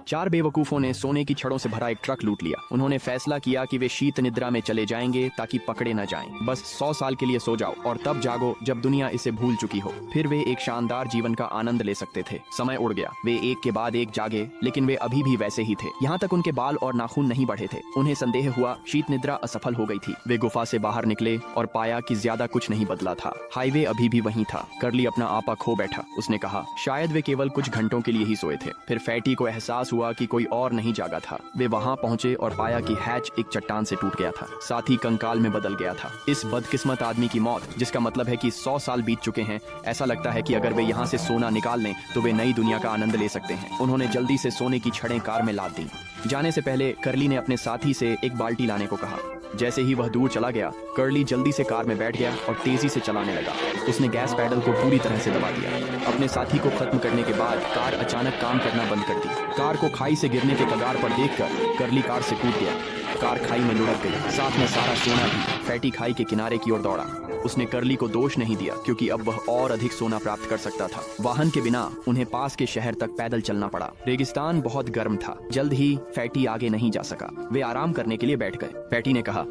चार बेवकूफों ने सोने की छड़ों से भरा एक ट्रक लूट लिया। उन्होंने फैसला किया कि वे शीत निद्रा में चले जाएंगे ताकि पकड़े न जाएं। बस 100 साल के लिए सो जाओ और तब जागो जब दुनिया इसे भूल चुकी हो। फिर वे एक शानदार जीवन का आनंद ले सकते थे। समय उड़ गया। वे एक के बाद एक जागे, लेकिन वे अभी भी वैसे ही थे। यहाँ तक उनके बाल और नाखून नहीं बढ़े थे। उन्हें संदेह हुआ शीत निद्रा असफल हो गई थी। वे गुफा से बाहर निकले और पाया कि ज्यादा कुछ नहीं बदला था। हाईवे अभी भी वहीं था। कर्ली अपना आपा खो बैठा। उसने कहा शायद वे केवल कुछ घंटों के लिए ही सोए थे। फिर फैटी को एहसास हुआ कि कोई और नहीं जागा था। वे वहां पहुंचे और पाया कि हैच एक चट्टान से टूट गया था, साथ ही कंकाल में बदल गया था। इस बदकिस्मत आदमी की मौत, जिसका मतलब है कि 100 साल बीत चुके हैं। ऐसा लगता है कि अगर वे यहाँ से सोना निकाल लें तो वे नई दुनिया का आनंद ले सकते हैं। उन्होंने जल्दी से सोने की छड़ें कार में लाद दी। जाने से पहले कर्ली ने अपने साथी से एक बाल्टी लाने को कहा। जैसे ही वह दूर चला गया, कर्ली जल्दी से कार में बैठ गया और तेजी से चलाने लगा। उसने गैस पैडल को पूरी तरह से दबा दिया। अपने साथी को खत्म करने के बाद कार अचानक काम करना बंद कर दी। कार को खाई से गिरने के कगार पर देखकर कर्ली कार से कूद गया। कार खाई में लुढ़क गई, साथ में सारा सोना भी। फैटी खाई के किनारे की ओर दौड़ा। उसने कर्ली को दोष नहीं दिया क्योंकि अब वह और अधिक सोना प्राप्त कर सकता था। वाहन के बिना उन्हें पास के शहर तक पैदल चलना पड़ा। रेगिस्तान बहुत गर्म था। जल्द ही फैटी आगे नहीं जा सका। वे आराम करने के लिए बैठ गए। फैटी ने कहा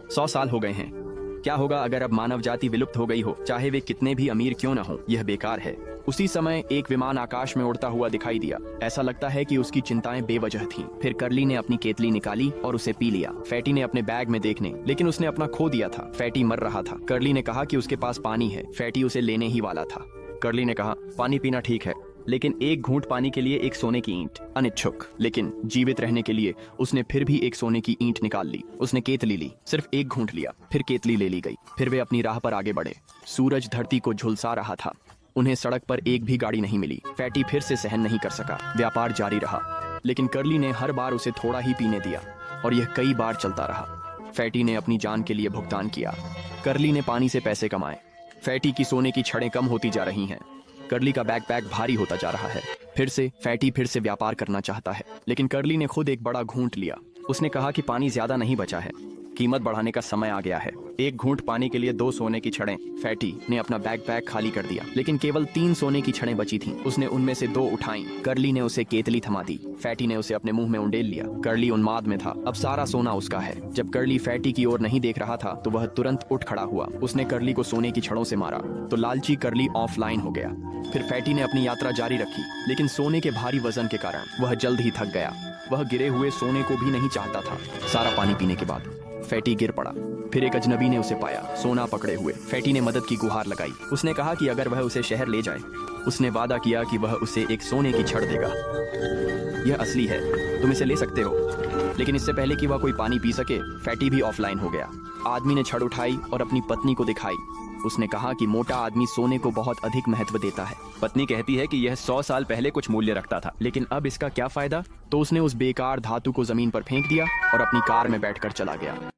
100 साल हो गए हैं। क्या होगा अगर अब मानव जाति विलुप्त हो गई हो? चाहे वे कितने भी अमीर क्यों न हो, यह बेकार है। उसी समय एक विमान आकाश में उड़ता हुआ दिखाई दिया। ऐसा लगता है कि उसकी चिंताएं बेवजह थीं। फिर कर्ली ने अपनी केतली निकाली और उसे पी लिया। फैटी ने अपने बैग में देखने, लेकिन उसने अपना खो दिया था। फैटी मर रहा था। कर्ली ने कहा कि उसके पास पानी है। फैटी उसे लेने ही वाला था। कर्ली ने कहा पानी पीना ठीक है, लेकिन एक घूंट पानी के लिए एक सोने की ईंट। अनिच्छुक, लेकिन जीवित रहने के लिए उसने फिर भी एक सोने की ईंट निकाल ली। उसने केतली ली, सिर्फ एक घूंट लिया, फिर केतली ले ली गई। फिर वे अपनी राह पर आगे बढ़े। सूरज धरती को झुलसा रहा था। उन्हें सड़क पर एक भी गाड़ी नहीं मिली। फैटी फिर से सहन नहीं कर सका। व्यापार जारी रहा, लेकिन कर्ली ने हर बार उसे थोड़ा ही पीने दिया और यह कई बार चलता रहा। फैटी ने अपनी जान के लिए भुगतान किया। कर्ली ने पानी से पैसे कमाए। फैटी की सोने की छड़ें कम होती जा रही हैं। कर्ली का बैकपैक भारी होता जा रहा है। फैटी फिर से व्यापार करना चाहता है, लेकिन कर्ली ने खुद एक बड़ा घूंट लिया। उसने कहा कि पानी ज्यादा नहीं बचा है, कीमत बढ़ाने का समय आ गया है। एक घूंट पानी के लिए 2 सोने की छड़ें। फैटी ने अपना बैकपैक खाली कर दिया, लेकिन केवल 3 सोने की छड़ें बची थीं। उसने उनमें से 2 उठाई। कर्ली ने उसे केतली थमा दी। फैटी ने उसे अपने मुंह में उंडेल लिया। कर्ली उन्माद में था। अब सारा सोना उसका है। जब कर्ली फैटी की ओर नहीं देख रहा था तो वह तुरंत उठ खड़ा हुआ। उसने कर्ली को सोने की छड़ों से मारा तो लालची कर्ली ऑफलाइन हो गया। फिर फैटी ने अपनी यात्रा जारी रखी, लेकिन सोने के भारी वजन के कारण वह जल्द ही थक गया। वह गिरे हुए सोने को भी नहीं चाहता था। सारा पानी पीने के बाद फैटी गिर पड़ा। फिर एक अजनबी ने उसे पाया, सोना पकड़े हुए। फैटी ने मदद की गुहार लगाई। उसने कहा कि अगर वह उसे शहर ले जाए। उसने वादा किया कि वह उसे एक सोने की छड़ देगा। यह असली है, तुम इसे ले सकते हो। लेकिन इससे पहले कि वह कोई पानी पी सके, फैटी भी ऑफलाइन हो गया। आदमी ने छड़ उठाई और अपनी पत्नी को दिखाई। उसने कहा कि मोटा आदमी सोने को बहुत अधिक महत्व देता है। पत्नी कहती है कि यह 100 साल पहले कुछ मूल्य रखता था, लेकिन अब इसका क्या फायदा? तो उसने उस बेकार धातु को जमीन पर फेंक दिया और अपनी कार में बैठकर चला गया।